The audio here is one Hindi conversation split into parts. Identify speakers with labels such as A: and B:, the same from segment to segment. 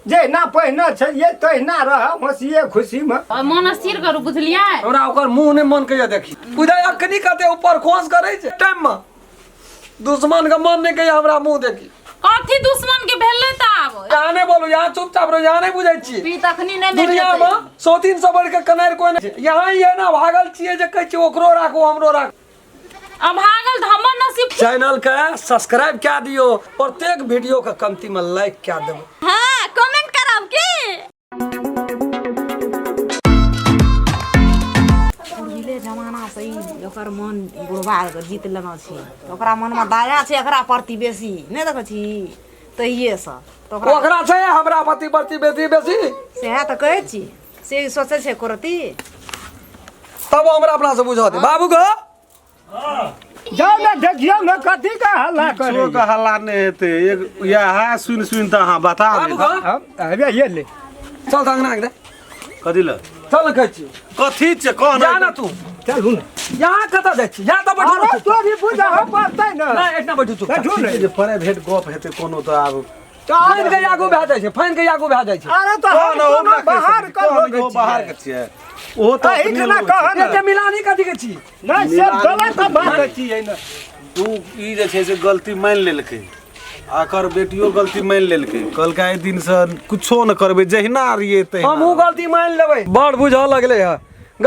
A: जेना पहिने छलिए तहिना रह हंसिए खुशी में
B: मन स्थिर करू बुझलियै
C: हमरा ओकर मुंह ने मन कहिया देखी बुझाय अखनी कते ऊपर खोस करे छै टाइम में दुश्मन के मन ने कहिया हमरा मुंह देखी
B: कथी दुश्मन के भेलै त आब
C: यहाँ नहीं बोलू यहाँ चुपचाप रहो यहाँ नहीं बुझाई छी
B: पी तखनी नहीं
C: दुनिया में 100-300 बढ़ के कनार कोई नहीं यहाँ ही है ना भागल छिए जे कहै छी ओकरो राखो हमरो राख
B: अब भागल त हमर नसीब
C: चैनल के सब्सक्राइब क्या दियो प्रत्येक वीडियो के कमती में लाइक क्या देबो
B: हां कमेंट करब की पहिले जमाना से ओकर मन बुढ़वा के जीत लेना छै ओकरा मन में दया छै एकरा प्रति बेसी नहीं देखै छी तहिए से तो
C: ओकरा छै हमरा प्रति बेसी
B: सेहा त कहै छी से सोचे छै करती
C: तब हमरा अपना से बुझा दे बाबू को
A: जाओ ना देखियो ना कथी का हल्ला करे
D: किछो का हल्ला नहीं हेते एक यह सुन त हां बता दे
A: अबे ये ले
C: चल अंगना दे
D: कथि ल
C: चल कहै छी
D: कथी छै कौन
C: जा ना तू
A: चलू ना
C: यहाँ कत जाइ छी यहाँ त बैठू
A: अरे तोरी बुझा हो पड़तै ना
C: नहीं एकना बैठू चुप
A: बैठू ने
D: जे प्राइवेट गप हेते कोनो त आब
C: फाइन के आगू भए जाइ छै फाइन के आगू भए जाइ छै
A: अरे तो
D: कौन हो
A: हम बाहर कर
D: हो बाहर के छिए ओ त
A: अही जना कह ना
C: एते मिलानी कथी के छी
A: नहीं सब गलत बात छियै ना
D: तू ई जे छै से गलती मान लेलकै आकर बेटियो गलती मान लेलकै कहलकै आइ दिन से कुछो न करबे जहिना रहिए तहिना
C: हमहू गलती मान लेबै बड़ बुझा लगले है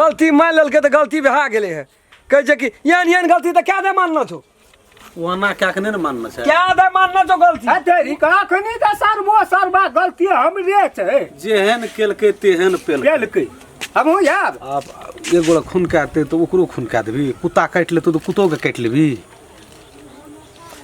C: गलती मान लेलकै त गलती भए गेलै है कहै छै कि यान गलती त क्या दे मानना छौ
D: ओना क्या के नहीं मानना छै
C: क्या दे मानना छौ गलती
A: तेरी कखनी त सर्वा गलती हमरे छै
D: जेहन केलकै तेहन पेलकै
A: पेलकै हमहू यार
D: आप एक गोड़ा खून काटते तो ओकरो खून काट देबी कुत्ता काट लेतो तो कुत्तो के काट लेबी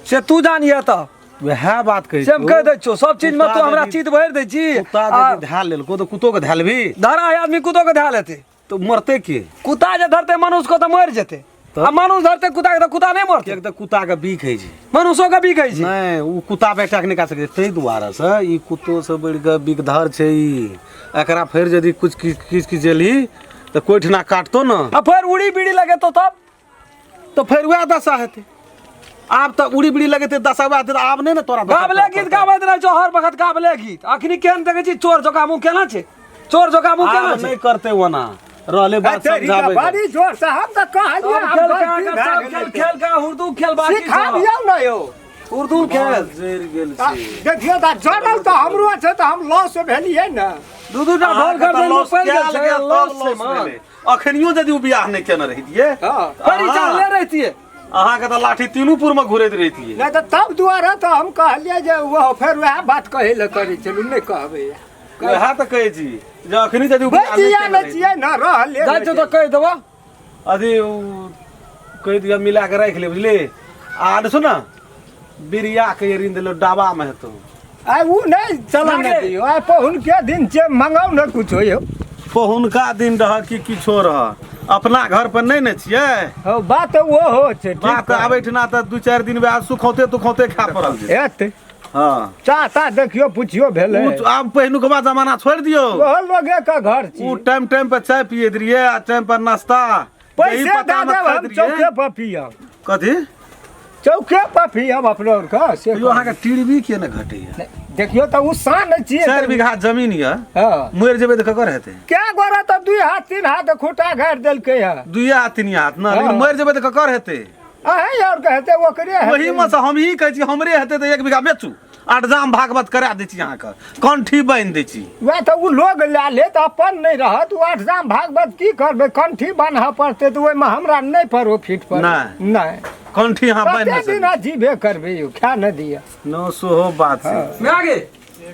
C: से तू जानिए त
D: वह बात कही
C: से हम कह दै छौ सब चीज में तू हमरा चीत भरि दै छी
D: कुत्ता यदि धा लेलको तो कुत्तो के धा लेबी
C: धरा है आदमी कुत्तो के धा लेते
D: तो मरते के
C: कुत्ता जे धरते मनुष्य को तो मर जेते आ मनुष्य धरते कुत्ता के तो कुत्ता नहीं मरते
D: एक तो कुत्ता के बीक है छै
C: मनुष्यों के बीक है छै
D: नहीं उ कुत्ता बेटा के निकाल सके तै दुआरे से ई कुत्तो से बढ़ के बीक धर छै ई एकरा फेर यदि कुछ किछ जेली तो कोई ठना काटतो न
C: आ फिर उड़ी बीड़ी लगे तो
D: फिर वह दशा हेते आब तो उड़ी बीड़ी लगेते दशा बात आब नहीं न तोरा
C: गाबले गीत गाबैत रहे छौ हर वक्त गाबले गीत अखनी केहन देखे छी चोर जका मुंह केना छै चोर जका मुंह केना छै
D: नहीं करते वना रहले बात समझाबे
A: बड़ी जोर से हम त कहलिए
C: सब खेल का उर्दू खेल बाकी
A: सिखाबियौ ना यो
C: उर्दू खेल
D: जर गेल छै
A: देखियो त जनल त हमरो छै त हम लॉस भेलिए ना
C: दू टा ढोल कर दे पड़ गेल छै लॉस से मान
D: अखनियो यदि उ बियाह नहीं केने रहितिए
C: परिचय ले रहतिए
D: अहाँ के त लाठी तीनूपुर में घुरैत रहितिए
A: नहीं त तब दुआरे त हम कहलिए जे वो फिर वह बात कहे ल करी चलू नहीं कहबे
D: वह त कहै छी जे अखनी यदि उ बियाह नहीं
A: बचिया
D: केने
A: में छिए ना रहले
C: जाइ छौ त कह देबो
D: अथी कह दिया मिला के रख ले बुझले आड सुन बिरिया के रिंद लो डाबा में हेतो
A: आ उ नहीं चलन दियो आ पहुन के दिन से मंगाऊ न कुछ हो
D: पहुनका दिन रह कि किछो रह अपना घर पर नहीं न छिए
A: हो बात वो हो छै
D: बात आबैठना त 2-4 दिन बाद सुखौते तुखौते खा पड़ल छै
A: एत
D: हां
A: चाचा देखियो पुछियो भेले
D: आब पहिनुकवा जमाना छोड़ दियो
A: वो लोगे का घर छी
D: उ टाइम पर चाय पिए दिए आ टाइम पर नाश्ता
A: पैसे दे दे हम चौके पर पियब
D: कथी
A: चौके पर पियब अपनो का से
D: यो अहाँ के टीडबी के न घटे है
A: देखियो त उ सान छी
D: 4 बीघा जमीन है
A: हां
D: मर जेबे त ककर हेते
A: क्या गोरा त 2 हाथ 3 हाथ खुटा गाड़ देलकै है
D: 2 हाथ 3 हाथ ना लेकिन मर जेबे त ककर हेते
A: अहे और कहते ओकरे है
D: वही में से हम ही कहै छी हमरे हेते त 1 बीघा बेचू आठजाम भागवत करा दै छी अहाँ के कंठी बांध दै छी
A: वह तो उ लोग ला ले त अपन नहीं रहत उ आठजाम भागवत की करबे कंठी बांधह पड़ते त ओइ में हमरा नहीं प्रॉफिट पर नहीं
D: कंठी हां बांध
A: कते दिन जीवे करबे यो खा न दिया
D: नो सोहो बात है
C: मैं आगे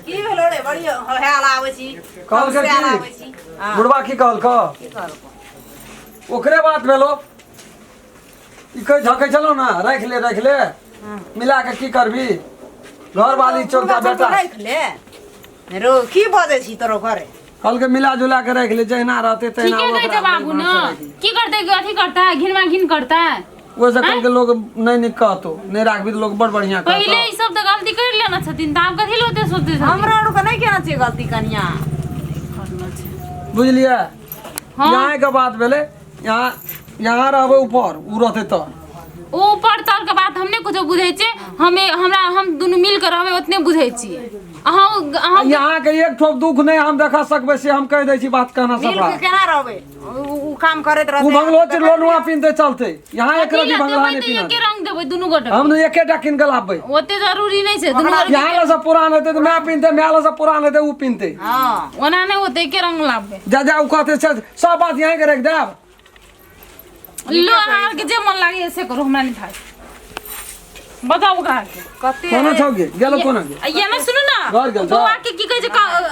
B: की भेलो रे बड़ी हाल आबै छी
C: कहल के
B: आबै छी
C: बुढ़वा की कहल का ओकरे बात भेलो ई कह झकै चलो ना रख ले मिला के की करबी घर वाली चौका बेटा
B: रख ले रो की बजे छी तोरो घरे
C: कल के मिला जुला के रख ले जहिना रहते तहिना
E: ठीक है बाबू ना की करते अथी करता है घिन में घिन करता है
C: वो कल के लोग नहीं निकतो नहीं राखबी तो लोग बड़ बढ़िया
E: पहले ई सब तो गलती कर लेना छथिन त आब कथि लोते सोचते छथिन
B: हमरा और के नहीं केना छै गलती कनिया
C: बुझलिए
E: हां
C: यहाँ के बात भेले यहाँ रहबे ऊपर उ रहते तो
E: ऊपर तर के बात हमने कुछ बुझै छै हम दुनु मिल के रहबे ओतने बुझै छी अहाँ
C: यहाँ के एक ठोप दुख नहीं हम देखा सकबे से हम कह दै छी बात कहना
B: मिल
C: सफा
B: के केना रहबै उ काम करैत
C: उ
B: रहतै
C: बंगलो चिरलोनुआ पिनते चलते यहाँ एक रति बंगला नहीं
E: के
C: पिना
E: रंग देबै दुनू गोटे
C: हम ने एकेटा किन के लाबे
E: ओते जरूरी नहीं छै दुनू गोटे
C: यहाँ ले सब पुरान हेते तो मैं पिनते मैं ले सब पुरान हेते उ पिनते
B: हाँ
E: ओना नहीं होते के रंग लाबे
C: जा उ कहते छै सब बात यहीं के रख देब
E: लो हार के जे मन लागे से करो हमरा नहीं थाई बताओ कहाँ के
B: कते
C: कोना छौगे गेलो कोना गे
E: ये ना सुनो ना
C: घर गेल
E: तो आके की कहै छै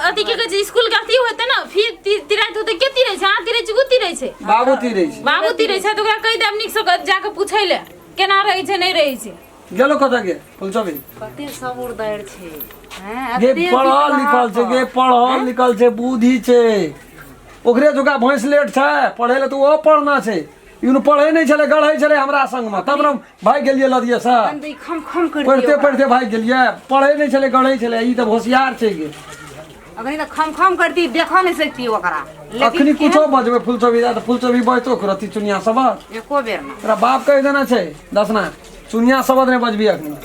E: अथी की कहै छै स्कूल के अथी होते ना फिर तिराइत होते के तिरै छै हां तिरै छै गु तिरै छै
C: बाबू तीरे छै
E: बाबू तिरै छै तो ओकरा कहि देब नीक से जाके पूछै ले केना रहै छै नहीं रहै छै
C: गेलो कत गे फुलचबी
B: कते सबूर दैर छै हैं
C: गे पढ़ल लिखल छै गे पढ़ल लिखल छै बुद्धि छै ओकरे जोगा भैंस लेट छै पढ़े ले तो ओ पढ़ना छै इनु पढ़े नहीं छले गढ़े छले हमरा संग में तब न भाग गेलिए लदिए से
B: अंदर खम खम कर
C: पढ़ते
B: दियो
C: पढ़ते भाग गेलिए पढ़े नहीं छले गढ़े छले ई त होशियार छै गे
B: अगर तो खम खम करती देखो नहीं सकती ओकरा
C: अखनी कुछो बजबे फुलचबी त फुलचबी बजतो करती चुनिया सब
B: एको बेर ना
C: तेरा बाप कह देना छै दसना चुनिया शब्द नहीं बजबी अखनी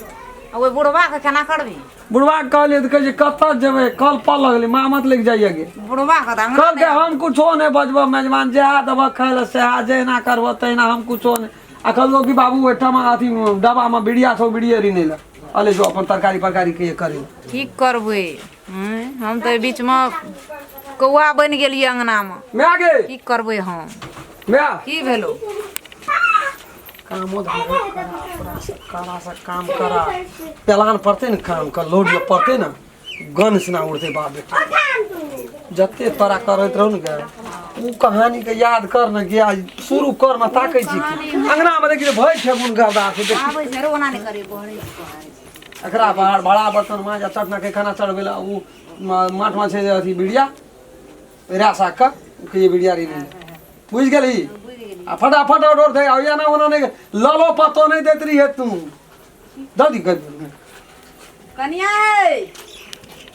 B: ओए बुढ़वा के केना करबी
C: बुढ़वा कहलिए तो कहे कत जेबे कल पल लगले माँ मत लेके जाइए गे
B: बुढ़वा के दांग
C: कल के हम कुछो नहीं बजब मेजबान जहा दब खाए सेहा जहिना करब तहिना हम कुछो नहीं आ कहलो कि बाबू एठमा अथी डब्बा में बिड़िया छौ बिड़िया री नहीं ला अले जो अपन तरकारी परकारी के करे
B: ठीक करबै हम तो बीच में कौआ बन गेलिए अंगना में
C: मैं आगे
B: की करबै हम
C: मैं
B: की भेलो
C: कामो धंधा करा सा काम करा पेलान पड़ते न काम कर लोड पड़ते न गन से ना उड़ते बाप बेटा जते तोरा करत रहू न गे उ कहानी के याद कर न गे आज शुरू कर न ताकै छी अंगना में देखि भय छै बुन गदा से देख
B: आबै छै रोना नहीं करे बहरे
C: एकरा बाहर बड़ा बर्तन में जा चटना के खाना चढ़बेला उ माठ में छै अथी बिड़िया रासा का के ये बिड़िया री नहीं बुझ गेली आ फटाफट ऑर्डर दे आ या ना उन्होंने ललो पतो नहीं देत रही है तू दादी कर
B: कनिया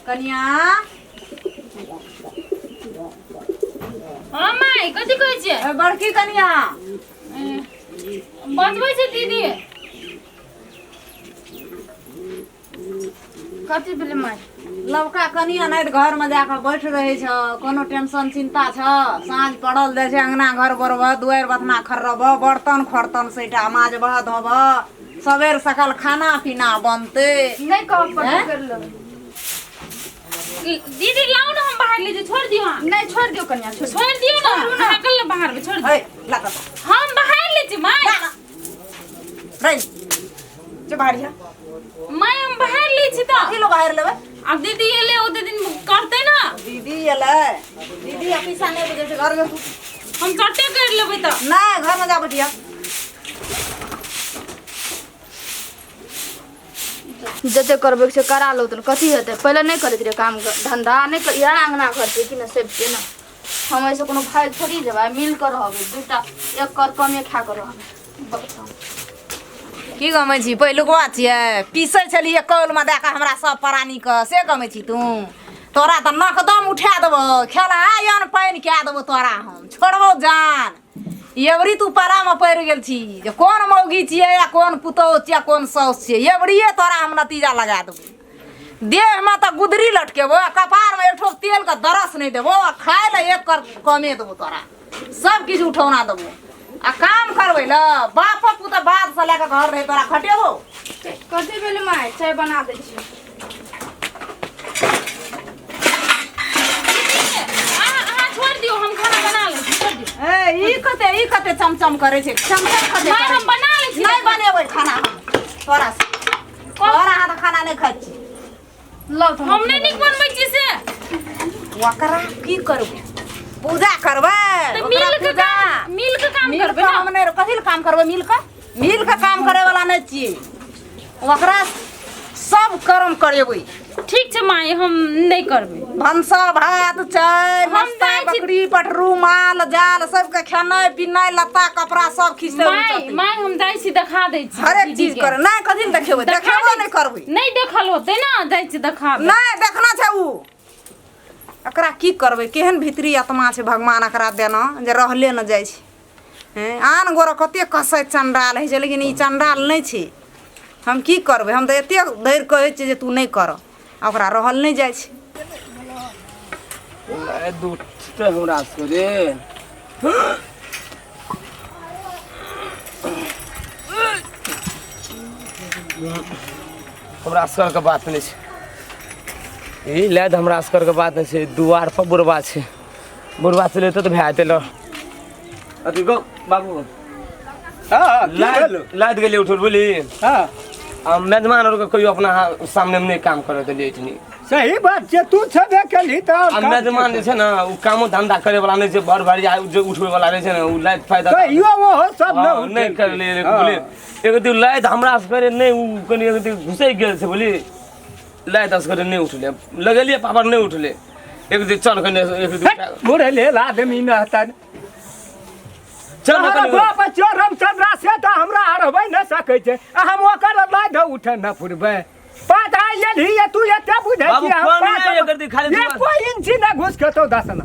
B: कनिया
E: हां माई कथि कहै छै
B: बड़की कनिया
E: बजबै छै दीदी
B: कथी भेलै माई लवका कनिया नहीं तो घर में जाकर बैठ रहे छ कोनो टेंशन चिंता छ साँझ पड़ल दे छै अंगना घर बरब दुआर बथना खरब बर्तन खर्तन सैटा माजब धोब सवेर सकाल खाना पीना बनते
E: नहीं कह कर लो दीदी लाओ ना हम बाहर ले जे छोड़ दियो नहीं छोड़ दियो कन्या छोड़ दियो ना निकल ले बाहर में छोड़ दो
B: लगा
E: हम बाहर ले जे माई
B: रे जे बाहर
E: माई हम बाहर ले छी त
B: किलो बाहर लेबे
E: अब दीदी ये ले ओते दिन करते ना
B: दीदी एले दीदी ऑफिस आने बजे से घर में तू
E: हम चट्टे कर लेबै त
B: नहीं घर में जा बैठिया
F: जते करबे से करा लो तो कथी हेतै पहले नहीं करैत रे काम धंधा नहीं कर या अंगना घर पे कि न सेब के ना हम ऐसे कोनो भाई थोड़ी जेबा मिल कर रहबे दूटा एक कर कमे खा कर रहबे
B: की गमै छी पहिलुकवा छियै पीसै छलियै कौल में दए हमरा सब प्राणी के से गमै छी तू तोरा त नकदम उठा देबो खेला आयन पानि कए देबो तोरा हम छोड़बो जान एवरी तू पारा में पड़ि गेल छी जे कोन मौगी छियै या कोन पुतौह छियै कोन साउस छियै एवरिये तोरा हम नतीजा लगा देबो देह में त गुदरी लटकेबो कपार में एक ठोप तेल के दरस नहीं देबो खाए ले एक कर कमे देबो तोरा सब किछ उठौना देबो आ काम करबै ल बाप पुत बाद से लेके घर रहे तोरा खटेबो
F: कथी भेलै माय चाय बना दै छी
E: छोड़ दियो हम खाना बना ले छोड़ दियो
B: ए ई कते चमचम करे छै चमचम कते
E: माय हम बना ले छी
B: नहीं बनेबै खाना तोरा से तोरा हाथ खाना नहीं खाइ छी
F: लो तो
E: हम नहीं निक बनबै छी से
B: ओकरा की करबै पूजा करबै
E: तो
B: ओकरा पूजा
E: मिल के काम
B: मिल
E: करबे
B: के
E: ना
B: हम नहीं कथी ले काम करबै मिल के काम करे वाला नहीं छियै ओकरा सब कर्म करेबै
E: ठीक छै माय हम नहीं करबे
B: भंसा भात चाय
E: हम
B: नाश्ता
E: जाइ छी।
B: बकरी पटरू माल जाल सबके खेनाइ पिनाइ लत्ता कपड़ा सब खिसे
E: माय हम जाइ छी देखा दै छी
B: हर एक
E: दीदी
B: चीज
E: के।
B: करे नहीं कथी ले देखेबै
E: देखा
B: देखेबो
E: दै
B: नहीं करबै
E: नहीं देखल होते ना जाइ छी देखा दै।
B: नहीं देखना छै उ एकरा की करबै केहन भीतरी आत्मा छै भगवान एकरा देना जे रहले न जाइ छै आन गोरा कते कसै चंडाल होइ छै लेकिन ई चंडाल नहीं छै हम की करबै हम तऽ एते धैर्य कहै छियै जे तू नहीं कर आ ओकरा रहल नहीं जाइ छै।
C: दूध हमरा रे हमरा असकर के बात नहीं छै, ई लैद हमरा असकर के बात नहीं छै। दुआर पर बुढ़वा छै, बुढ़वा से लेते तो भए जेतै। अथी गो बाबू
A: हाँ
C: लाद गेली उठल बोली
A: हाँ
C: मेजमान और कोई अपना सामने में नहीं काम करे देलिए इतनी।
A: सही बात छै, तू छबे केली तो
C: अब मेजमान जे छै ना उ कामो धंधा करे वाला नहीं छै, भर भर जो उठवे वाला रहे छै ना उ लाद फायदा
A: कहियो वो हो सब
C: हाँ, नहीं कर ले बोली एक दिन लाद हमरा से करे नहीं उ कनी एक दिन घुसे गेल छै बोली लाद से करे नहीं उठले लगेलिए पापड़ नहीं उठले एक दिन चल कने एक दिन
A: बुढ़े ले आदमी न हता
C: चल
A: हमरा
C: कने
A: बाप चोरम चंद्रा से त हमरा हरबै न सकै छै, हम ओकर लाद उठे न फुरबै। पात आ येली ये तू एते बुझै
C: बाबू,
A: छी हम
C: फोन
A: पात
C: नहीं करती, खाली
A: ये
C: दुआ-
A: कोई इंची न घुस के तो दसना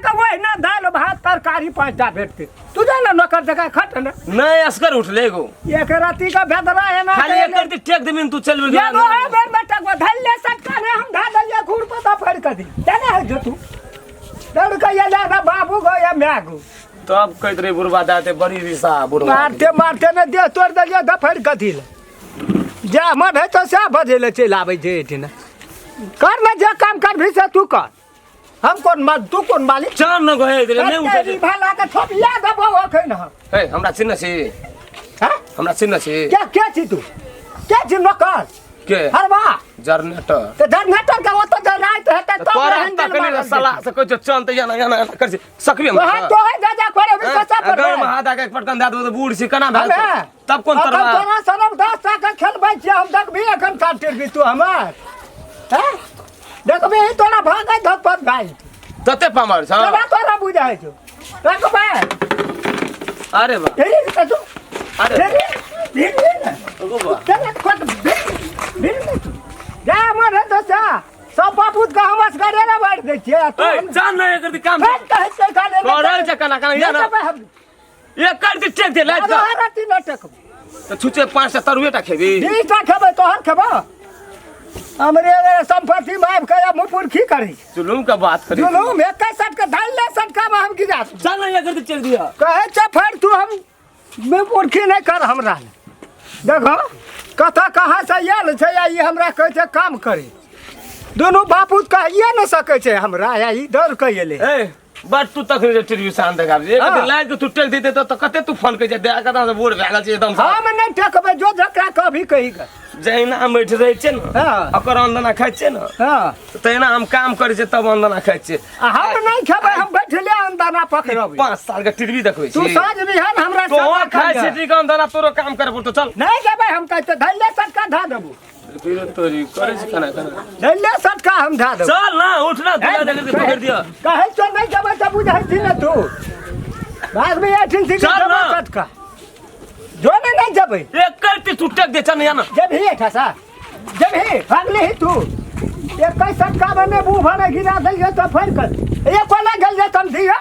A: के वही न दाल भात तरकारी 5टा भेटते तू जान नौकर जगह खट न
C: नहीं असकर उठले गो
A: एक राती का भेदरा है ना
C: खाली एक करती टेक देबिन तू चल
A: ये नो है बेर में टक धल्ले सटका ने हम धा दलिए घूर पता फड़ कर दी जाने है जो तू दौड़ के ये जा बाबू गो या मैं गो
C: तब कहत रे बुढ़वा दाते बड़ी रिसा बुढ़वा
A: मारते मारते ने दे तोड़ दलिए दफड़ कथी ले जा मन है तो सा बजे ले चल आवे जे एठिन कर ना जे काम कर भी से तू कर हम कौन माल तू कौन मालिक
C: चल न गए रे नहीं
A: तेरी
C: उठे
A: भला के थोपिया दबो अखन हम
C: ए हमरा चिन्ह छी
A: हां
C: हमरा चिन्ह छी
A: क्या छी तू क्या छी नौकर
C: के
A: हरवा
C: जरनेटर
A: ते जनरेटर के ओतो जे रात हेते तो
C: तोरा तकने साला से कोई चल त या कर छी सकबी हम
A: तो है जा करे भी कसा पर
C: अगर महादा के पटकन दे दो बूढ़ सी कना भेल
A: हमें?
C: तब कौन
A: अपन
C: तरवा
A: तोरा सरम 10 टाका खेलबै छी हम देखबी एखन काटेर भी तू हमर हैं देखबी तोरा भागै धपत भाई
C: तते पामर छ
A: तोरा बुझाइ छौ रखबै
C: अरे बा
A: तेरी के तू
C: अरे
A: तेरी
C: गो बा
A: तेरा कोट बिन जा मर तो जा सब बापूत का हमस करे रे बैठ दे छियै तू
C: ए जान नहीं करती काम
A: कहे छै काले
C: करल छ कना कना या ना ये कर दी टेक दे लाइट का
A: राती नाटक
C: तो छुचे 5 तरुए टा खेबी
A: 20 टा खेबै तोहर खेबा हमरे संपत्ति में आबि के मुपुर की करी
C: जुलूम का बात करी
A: जुलूम 61 के धैले सटका में हम गिरा
C: चल नहीं कर दी टेक दिया
A: कहे चफर तू हम मुपुरखी नहीं कर हमरा देखो कथा कहाँ से आयल छै या ई हमरा कहै छै काम करी दोनों बापूत कहिए न सकै छै हमरा या ई डर के एले
C: ए बट तू तक टेलीविजन देखा एक दिन लाइट के तू टेक देते तो कते तू फोन कर दे कता से बोर भए गेल एकदम
A: हम नहीं ठकबै जो जकरा कभी कही ग
C: जहिना बैठ रहे छै न
A: हाँ।
C: ओकर अंदना खाइ छै न
A: हां
C: तहिना हम काम करे छै तब अंदना खाइ छै
A: हम नहीं खेबै हम बैठले अंदाना पकड़बै
C: 5 साल के टीवी देखबै
A: तू
C: छी
A: साँझ बिहान हमरा
C: तो
A: साथ
C: खाइ
A: खाइ
C: छै ठीक अंदना तोरो काम करे पड़तो चल
A: नहीं जेबै हम कहते धैले सटका धा देबो
C: फिर तोरी करे छै कना कना
A: धैले सटका हम धा देबो
C: चल ना उठ ना दूल्हा जल्दी पकड़ दिया
A: कहे तो नहीं जेबै त बुझाइ छी न तू बाद में एठिन थी
C: चल ना।
A: सटका जो नहीं जेबै
C: एक करती तू टेक दे चल या ना
A: जब ही था सा जब ही भागले ही तू एक कई सटका में मुंह भरे गिरा दइए तो फेर कर एक कोला गल जे तुम दिया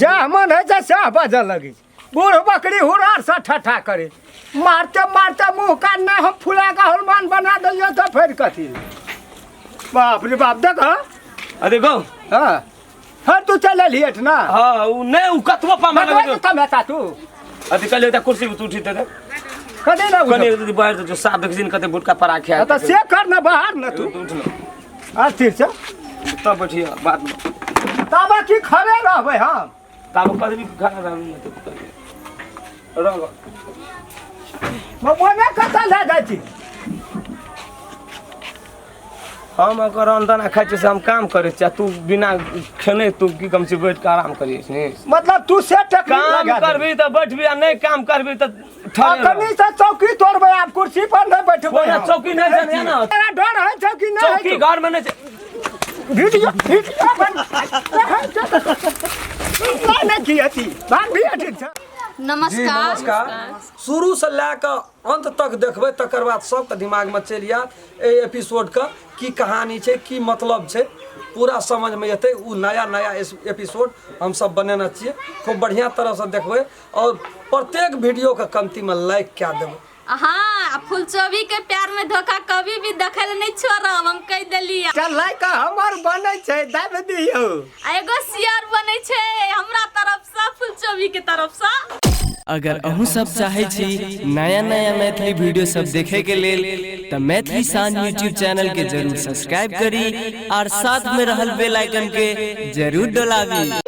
A: जा मन है जे साह बज लगी बूढ़ बकरी हुरार से ठठा करे मारते मारते मुंह कान में हम फुला का हनुमान बना दइए तो फेर कथी बाप रे बाप देख
C: अरे गो
A: हां हर तू चले लियट ना
C: हां उ नहीं उ कतवा पा
A: मगवा
C: मांगे
A: तो मेता तू
C: अभी कल एक कुर्सी पे तू उठी दे
A: कदे ना
C: कने
A: उठ
C: बाहर जो साफ देख जिन कते बुटका परा खा
A: तो से कर ना बाहर ना तू
C: उठ ना
A: अस्थिर से
C: तब बैठिया बाद में
A: ताबा की खड़े रहबै हम
C: तब कभी खाना रहूं तो रहो
A: मने कता ले जाइ छी
C: हम अगर अंदर खाइ छै से हम काम करे छी तू बिना खेने तू की कम से बैठ के आराम करिए छी
A: मतलब तू से टेक्निक
C: काम
A: लगा
C: करबी तो बैठबी आ नहीं काम करबी तो ठहरे
A: कनी से चौकी तोड़बै आप कुर्सी पर नहीं बैठबै
C: कोई चौकी नहीं जाने ना
A: तेरा डर है चौकी नहीं है
C: चौकी घर में नहीं
A: वीडियो बन नहीं की अथी बात भी ठीक है
C: जी
F: नमस्कार
C: नमस्कार शुरू से लेकर अंत तक देखबै तकर बाद सबके दिमाग में चलि आयत ए एपिसोड का की कहानी छै की मतलब छै पूरा समझ में एतै उ नया नया एपिसोड हम सब बनेने छियै खूब बढ़िया तरह से देखबै और प्रत्येक वीडियो के कमती में लाइक क्या देबै
G: हाँ फुलचोभी के प्यार में धोखा कभी भी दखल नहीं छोड़ब हम कह देलिए।
A: चल का हमर बनै छै दाब दियो।
G: एगो शेयर बनै छै हमरा तरफ से फुलचोभी के तरफ से।
H: अगर अहूँ सब चाहे छी नया नया मैथिली वीडियो सब देखे के लेल तो मैथिली साँझ यूट्यूब चैनल के जरूर सब्सक्राइब करी और साथ में रहल बेल आइकन के जरूर दबावी।